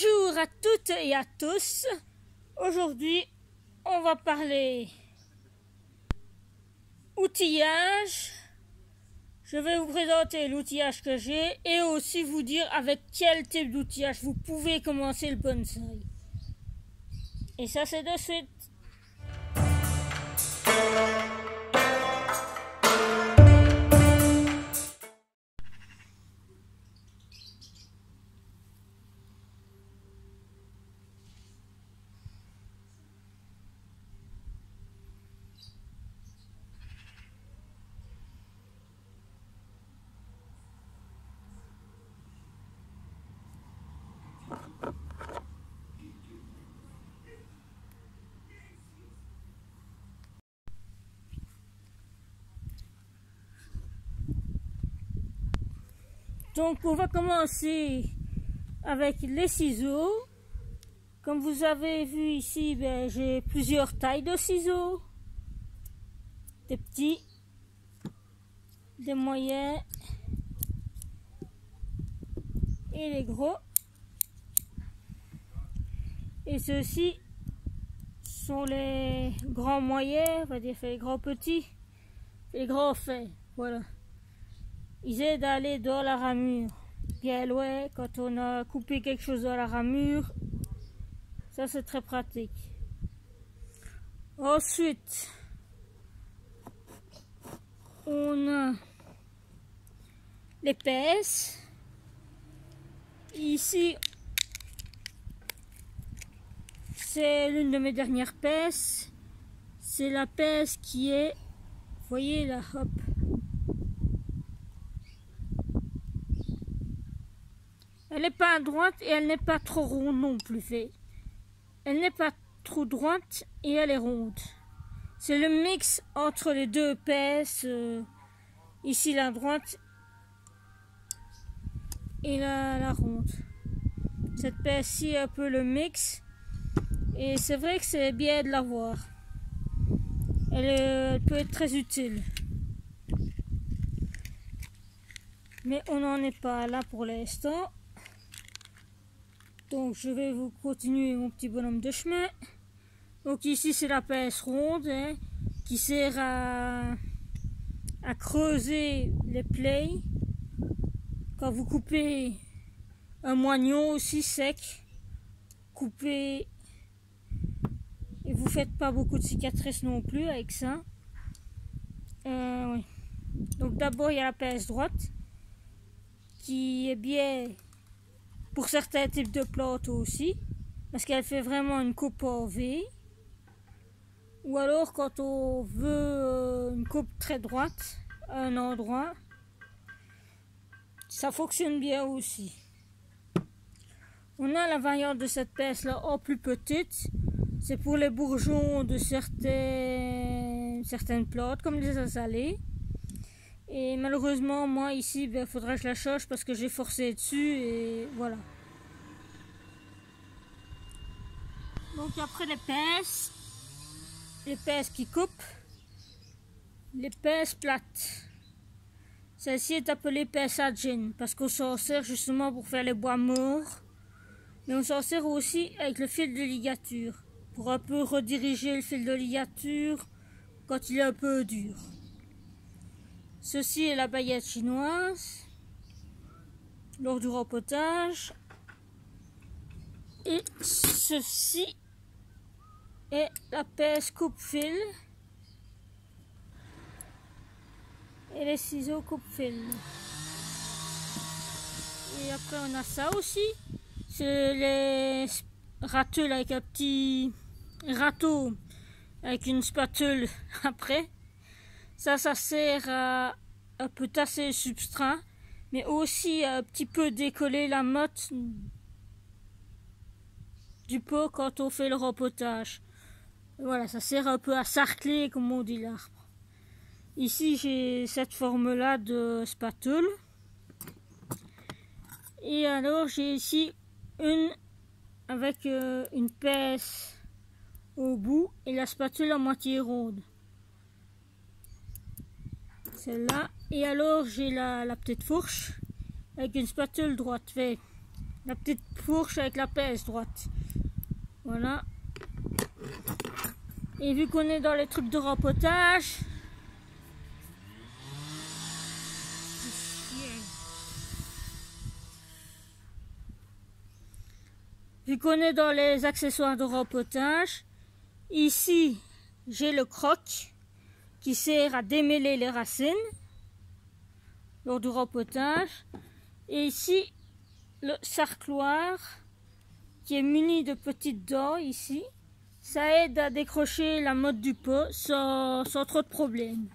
Bonjour à toutes et à tous. Aujourd'hui, on va parler outillage. Je vais vous présenter l'outillage que j'ai et aussi vous dire avec quel type d'outillage vous pouvez commencer le bonsaï. Et ça, c'est de suite. Donc on va commencer avec les ciseaux. Comme vous avez vu ici, j'ai plusieurs tailles de ciseaux. Des petits, des moyens et les gros. Et ceux-ci sont les grands moyens, on va dire les grands petits, les grands faits, voilà. Ils aident à aller dans la ramure. Bien loin, quand on a coupé quelque chose dans la ramure, ça c'est très pratique. Ensuite, on a les pinces. Ici, c'est l'une de mes dernières pinces. C'est la pince qui est, vous voyez là, hop. Elle n'est pas droite et elle n'est pas trop ronde non plus. Elle n'est pas trop droite et elle est ronde. C'est le mix entre les deux pinces. Ici la droite et la ronde. Cette pince-ci est un peu le mix. Et c'est vrai que c'est bien de l'avoir. Elle peut être très utile. Mais on n'en est pas là pour l'instant. Donc je vais vous continuer mon petit bonhomme de chemin. Donc ici c'est la pince ronde qui sert à creuser les plaies. Quand vous coupez un moignon aussi sec, coupez et vous faites pas beaucoup de cicatrices non plus avec ça. Oui. Donc d'abord il y a la pince droite qui est bien pour certains types de plantes aussi, parce qu'elle fait vraiment une coupe en V. Ou alors quand on veut une coupe très droite à un endroit, ça fonctionne bien aussi. On a la variante de cette pince là en plus petite. C'est pour les bourgeons de certaines plantes comme les azalées. Et malheureusement moi ici il faudra que je la change parce que j'ai forcé dessus et voilà. Donc après les pinces qui coupent, les pinces plates. Celle-ci est appelée pince à gin parce qu'on s'en sert justement pour faire les bois morts. Mais on s'en sert aussi avec le fil de ligature pour un peu rediriger le fil de ligature quand il est un peu dur. Ceci est la baguette chinoise lors du rempotage. Et ceci est la pince coupe-fil et les ciseaux coupe-fil. Et après on a ça aussi. C'est les râteux avec un petit râteau avec une spatule après. Ça sert à un peu tasser le substrat, mais aussi à un petit peu décoller la motte du pot quand on fait le rempotage. Voilà, ça sert un peu à sarcler, comme on dit l'arbre. Ici, j'ai cette forme-là de spatule. Et alors, j'ai ici une avec une pince au bout et la spatule à moitié ronde. Celle-là. Et alors j'ai la petite fourche avec une spatule droite. la petite fourche avec la pèse droite. Voilà. Et vu qu'on est dans les trucs de rempotage, vu qu'on est dans les accessoires de rempotage, ici j'ai le croc qui sert à démêler les racines lors du rempotage. Et ici le sarcloir qui est muni de petites dents ici. Ça aide à décrocher la motte du pot sans trop de problèmes.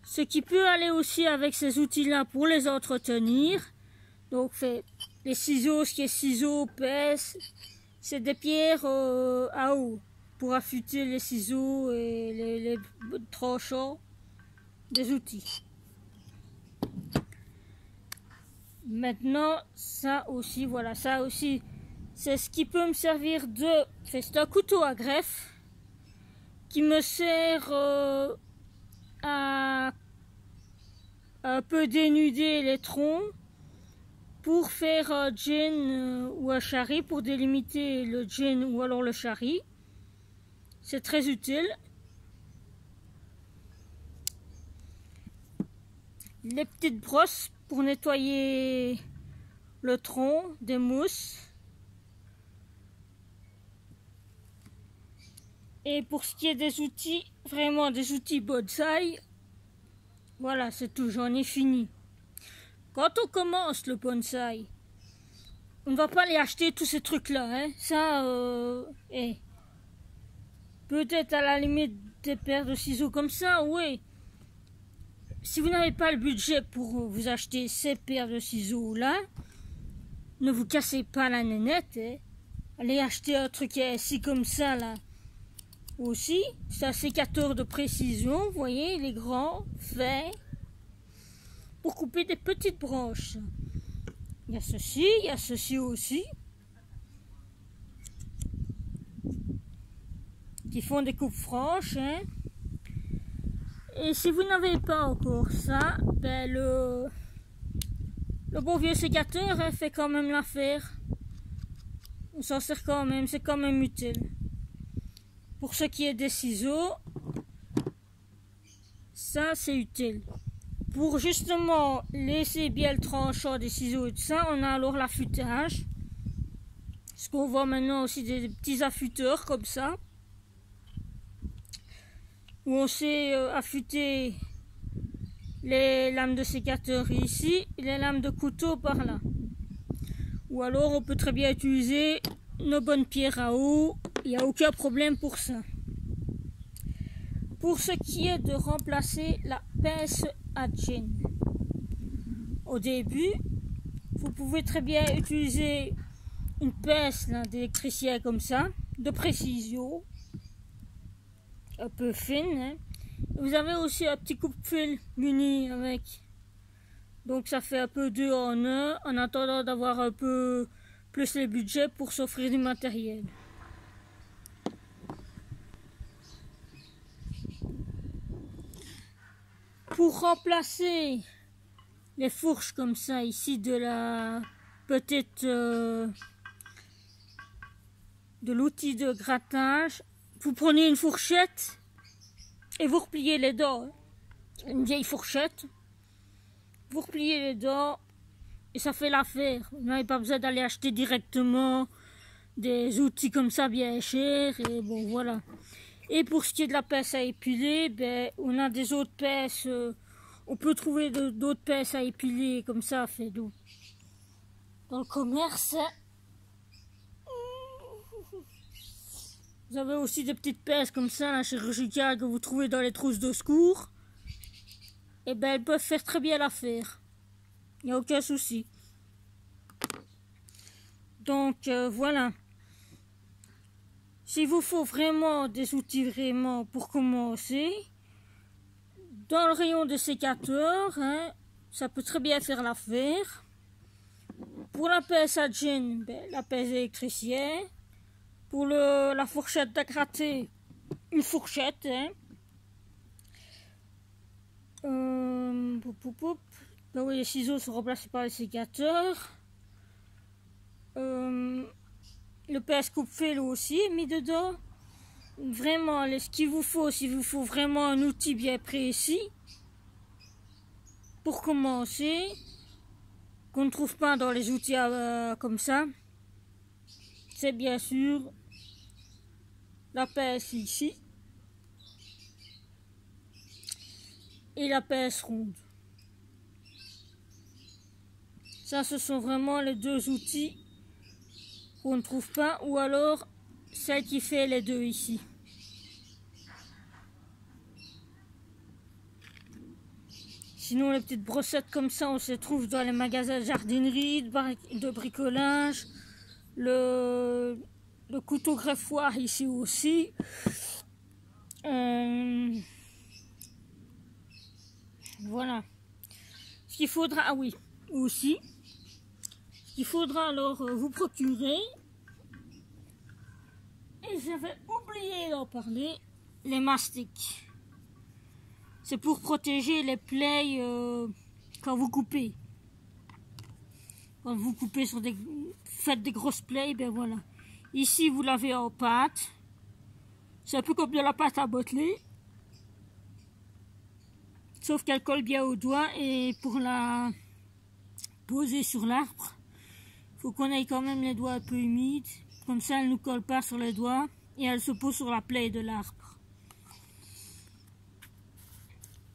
Ce qui peut aller aussi avec ces outils-là pour les entretenir. Donc les ciseaux, ce qui est ciseaux, pèse, c'est des pierres à eau pour affûter les ciseaux et les tranchants des outils. Maintenant, ça aussi, voilà, ça aussi. C'est ce qui peut me servir de... C'est un couteau à greffe qui me sert à un peu dénuder les troncs pour faire un jean ou un chari, pour délimiter le jean ou alors le chari. C'est très utile. Les petites brosses pour nettoyer le tronc, des mousses. Et pour ce qui est des outils, vraiment des outils bonsaï, voilà, c'est tout, j'en ai fini. Quand on commence le bonsaï, on ne va pas aller acheter tous ces trucs-là, hein. Ça, peut-être à la limite des paires de ciseaux comme ça, oui. Si vous n'avez pas le budget pour vous acheter ces paires de ciseaux-là, ne vous cassez pas la nénette, hein. Allez acheter un truc ici comme ça, là. Aussi, c'est un sécateur de précision, vous voyez, il est grand, fait, pour couper des petites branches. Il y a ceci aussi, qui font des coupes franches, hein. Et si vous n'avez pas encore ça, ben le bon vieux sécateur, hein, fait quand même l'affaire. On s'en sert quand même, c'est quand même utile. Pour ce qui est des ciseaux, ça c'est utile. Pour justement laisser bien le tranchant des ciseaux et tout ça, on a alors l'affûtage. Ce qu'on voit maintenant aussi des petits affûteurs comme ça. Où on sait affûter les lames de sécateur ici et les lames de couteau par là. Ou alors on peut très bien utiliser nos bonnes pierres à eau. Il n'y a aucun problème pour ça. Pour ce qui est de remplacer la pince à jean, au début, vous pouvez très bien utiliser une pince d'électricien comme ça, de précision, un peu fine. Hein. Vous avez aussi un petit coupe-fil muni avec. Donc ça fait un peu deux en un, en attendant d'avoir un peu plus les budgets pour s'offrir du matériel. Pour remplacer les fourches comme ça ici de la petite de l'outil de grattage, vous prenez une fourchette et vous repliez les dents. Une vieille fourchette, vous repliez les dents et ça fait l'affaire. Vous n'avez pas besoin d'aller acheter directement des outils comme ça bien chers et bon voilà. Et pour ce qui est de la pince à épiler, ben, on a des autres pinces, on peut trouver d'autres pinces à épiler comme ça, fait d'eau. Dans le commerce, vous avez aussi des petites pinces comme ça, la chirurgicale, que vous trouvez dans les trousses de secours. Et ben, elles peuvent faire très bien l'affaire. Il n'y a aucun souci. Donc, voilà. S'il vous faut vraiment des outils vraiment pour commencer, dans le rayon des sécateurs, hein, ça peut très bien faire l'affaire. Pour la pince à jean, ben, la pince électricienne. Pour la fourchette à gratter, une fourchette. Hein. Ben oui, les ciseaux sont remplacés par les sécateurs. le PS coupe-fil aussi est mis dedans. Vraiment, ce qu'il vous faut, s'il vous faut vraiment un outil bien précis, pour commencer, qu'on ne trouve pas dans les outils comme ça, c'est bien sûr la pince ici et la pince ronde. Ça, ce sont vraiment les deux outils qu'on ne trouve pas, ou alors celle qui fait les deux ici. Sinon, les petites brossettes comme ça, on se trouve dans les magasins de jardinerie, de bricolage. Le couteau greffoir ici aussi. Voilà. Ce qu'il faudra, ah oui, aussi, ce qu'il faudra alors vous procurer, et j'avais oublié d'en parler, les mastiques. C'est pour protéger les plaies quand vous coupez. Quand vous coupez sur faites des grosses plaies, ben voilà. Ici, vous l'avez en pâte. C'est un peu comme de la pâte à modeler. Sauf qu'elle colle bien au doigt, et pour la poser sur l'arbre, il faut qu'on ait quand même les doigts un peu humides. Comme ça, elle ne nous colle pas sur les doigts et elle se pose sur la plaie de l'arbre.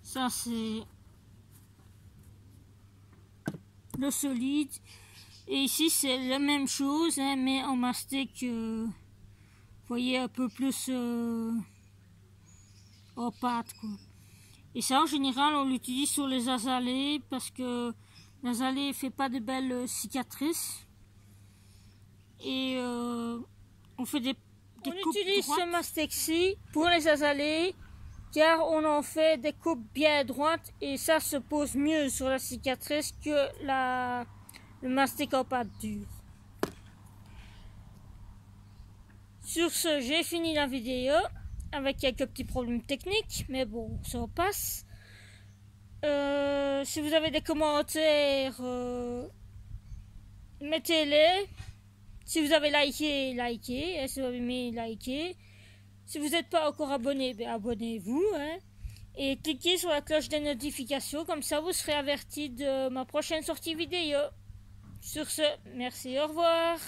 Ça, c'est le solide. Et ici, c'est la même chose, hein, mais en mastic, vous voyez, un peu plus en pâte, quoi. Et ça, en général, on l'utilise sur les azalées parce que l'azalée ne fait pas de belles cicatrices. Et on fait des coupes droites. On utilise ce mastic-ci pour les azalées car on en fait des coupes bien droites et ça se pose mieux sur la cicatrice que le mastic en pâte dure. Sur ce, j'ai fini la vidéo avec quelques petits problèmes techniques, mais bon, ça en passe. Si vous avez des commentaires, mettez-les. Si vous avez liké, likez. Et si vous avez aimé, likez. Si vous n'êtes pas encore abonné, ben abonnez-vous. Hein. Et cliquez sur la cloche des notifications, comme ça vous serez averti de ma prochaine sortie vidéo. Sur ce, merci, au revoir.